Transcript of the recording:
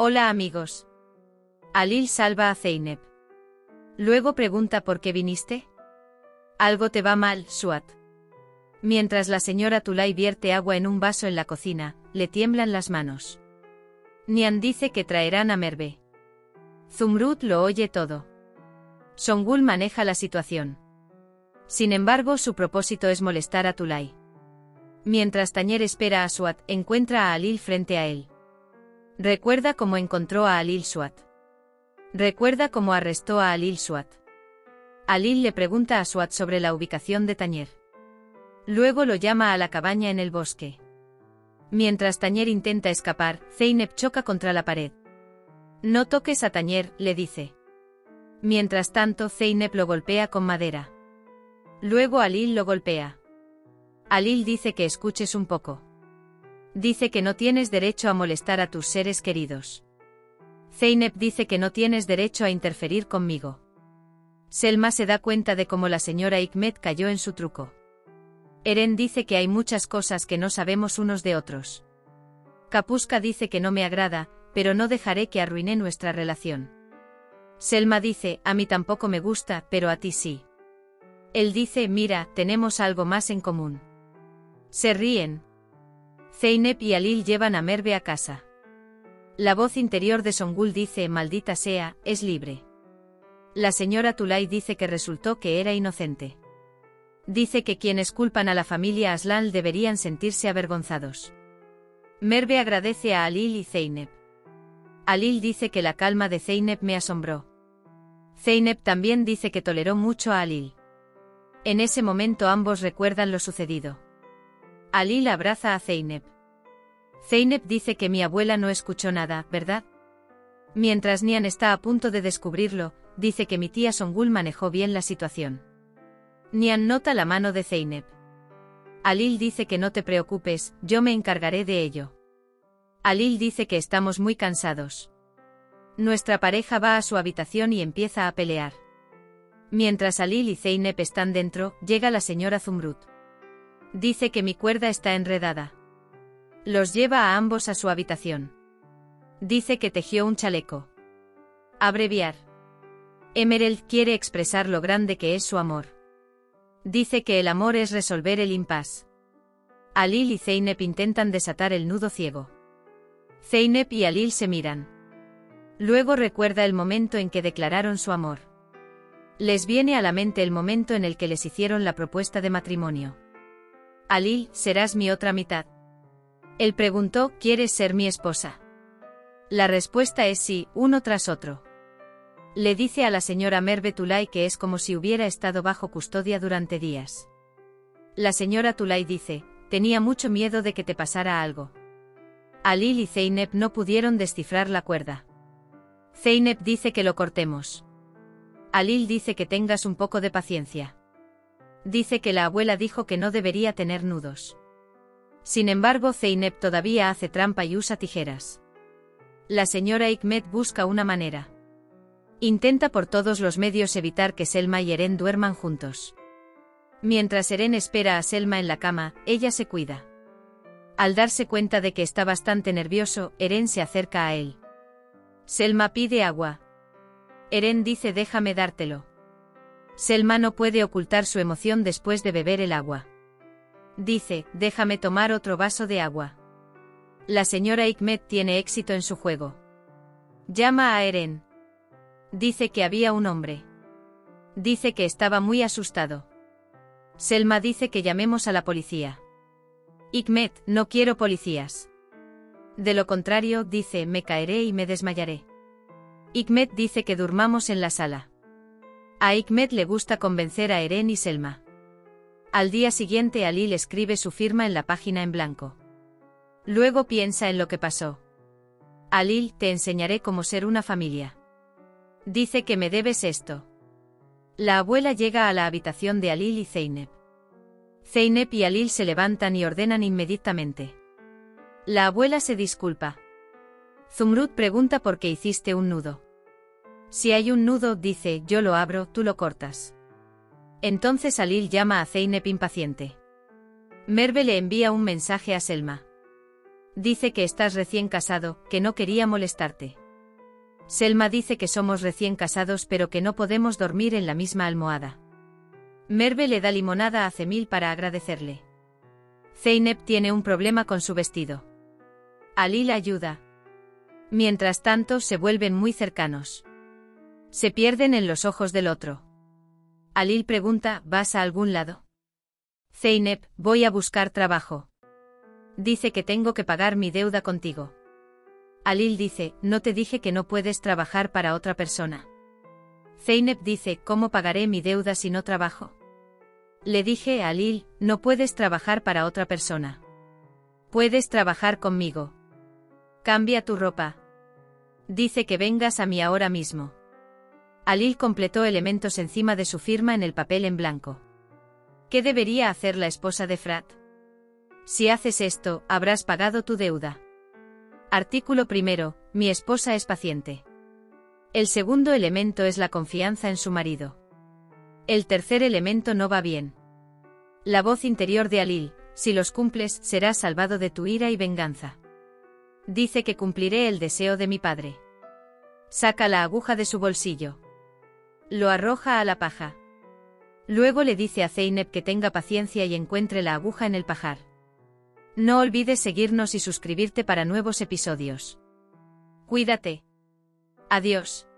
Hola amigos. Alil salva a Zeynep. Luego pregunta por qué viniste. Algo te va mal, Suat. Mientras la señora Tulay vierte agua en un vaso en la cocina, le tiemblan las manos. Nian dice que traerán a Merve. Zumrud lo oye todo. Songul maneja la situación. Sin embargo, su propósito es molestar a Tulay. Mientras Tañer espera a Suat, encuentra a Alil frente a él. Recuerda cómo encontró a Alil Suat. Recuerda cómo arrestó a Alil Suat. Alil le pregunta a Suat sobre la ubicación de Tañer. Luego lo llama a la cabaña en el bosque. Mientras Tañer intenta escapar, Zeynep choca contra la pared. No toques a Tañer, le dice. Mientras tanto, Zeynep lo golpea con madera. Luego Alil lo golpea. Alil dice que escuches un poco. Dice que no tienes derecho a molestar a tus seres queridos. Zeynep dice que no tienes derecho a interferir conmigo. Selma se da cuenta de cómo la señora Hikmet cayó en su truco. Eren dice que hay muchas cosas que no sabemos unos de otros. Kapuska dice que no me agrada, pero no dejaré que arruine nuestra relación. Selma dice, a mí tampoco me gusta, pero a ti sí. Él dice, mira, tenemos algo más en común. Se ríen. Zeynep y Alil llevan a Merve a casa. La voz interior de Songul dice, maldita sea, es libre. La señora Tulay dice que resultó que era inocente. Dice que quienes culpan a la familia Aslan deberían sentirse avergonzados. Merve agradece a Alil y Zeynep. Alil dice que la calma de Zeynep me asombró. Zeynep también dice que toleró mucho a Alil. En ese momento ambos recuerdan lo sucedido. Alil abraza a Zeynep. Zeynep dice que mi abuela no escuchó nada, ¿verdad? Mientras Nian está a punto de descubrirlo, dice que mi tía Songul manejó bien la situación. Nian nota la mano de Zeynep. Alil dice que no te preocupes, yo me encargaré de ello. Alil dice que estamos muy cansados. Nuestra pareja va a su habitación y empieza a pelear. Mientras Alil y Zeynep están dentro, llega la señora Zumrud. Dice que mi cuerda está enredada. Los lleva a ambos a su habitación. Dice que tejió un chaleco. Abreviar. Emerald quiere expresar lo grande que es su amor. Dice que el amor es resolver el impasse. Alil y Zeynep intentan desatar el nudo ciego. Zeynep y Alil se miran. Luego recuerda el momento en que declararon su amor. Les viene a la mente el momento en el que les hicieron la propuesta de matrimonio. Alil, ¿serás mi otra mitad? Él preguntó, ¿quieres ser mi esposa? La respuesta es sí, uno tras otro. Le dice a la señora Merve Tulay que es como si hubiera estado bajo custodia durante días. La señora Tulay dice, tenía mucho miedo de que te pasara algo. Alil y Zeynep no pudieron descifrar la cuerda. Zeynep dice que lo cortemos. Alil dice que tengas un poco de paciencia. Dice que la abuela dijo que no debería tener nudos. Sin embargo, Zeynep todavía hace trampa y usa tijeras. La señora Hikmet busca una manera. Intenta por todos los medios evitar que Selma y Eren duerman juntos. Mientras Eren espera a Selma en la cama, ella se cuida. Al darse cuenta de que está bastante nervioso, Eren se acerca a él. Selma pide agua. Eren dice déjame dártelo. Selma no puede ocultar su emoción después de beber el agua. Dice, déjame tomar otro vaso de agua. La señora Hikmet tiene éxito en su juego. Llama a Eren. Dice que había un hombre. Dice que estaba muy asustado. Selma dice que llamemos a la policía. Hikmet, no quiero policías. De lo contrario, dice, me caeré y me desmayaré. Hikmet dice que durmamos en la sala. A Hikmet le gusta convencer a Eren y Selma. Al día siguiente Alil escribe su firma en la página en blanco. Luego piensa en lo que pasó. Alil, te enseñaré cómo ser una familia. Dice que me debes esto. La abuela llega a la habitación de Alil y Zeynep. Zeynep y Alil se levantan y ordenan inmediatamente. La abuela se disculpa. Zumrud pregunta por qué hiciste un nudo. Si hay un nudo, dice, yo lo abro, tú lo cortas. Entonces Alil llama a Zeynep impaciente. Merve le envía un mensaje a Selma. Dice que estás recién casado, que no quería molestarte. Selma dice que somos recién casados pero que no podemos dormir en la misma almohada. Merve le da limonada a Cemil para agradecerle. Zeynep tiene un problema con su vestido. Ali la ayuda. Mientras tanto se vuelven muy cercanos. Se pierden en los ojos del otro. Alil pregunta, ¿vas a algún lado? Zeynep, voy a buscar trabajo. Dice que tengo que pagar mi deuda contigo. Alil dice, ¿no te dije que no puedes trabajar para otra persona? Zeynep dice, ¿cómo pagaré mi deuda si no trabajo? Le dije a Alil, no puedes trabajar para otra persona. Puedes trabajar conmigo. Cambia tu ropa. Dice que vengas a mí ahora mismo. Alil completó elementos encima de su firma en el papel en blanco. ¿Qué debería hacer la esposa de Frat? Si haces esto, habrás pagado tu deuda. Artículo 1. Mi esposa es paciente. El segundo elemento es la confianza en su marido. El tercer elemento no va bien. La voz interior de Alil, si los cumples, serás salvado de tu ira y venganza. Dice que cumpliré el deseo de mi padre. Saca la aguja de su bolsillo. Lo arroja a la paja. Luego le dice a Zeynep que tenga paciencia y encuentre la aguja en el pajar. No olvides seguirnos y suscribirte para nuevos episodios. Cuídate. Adiós.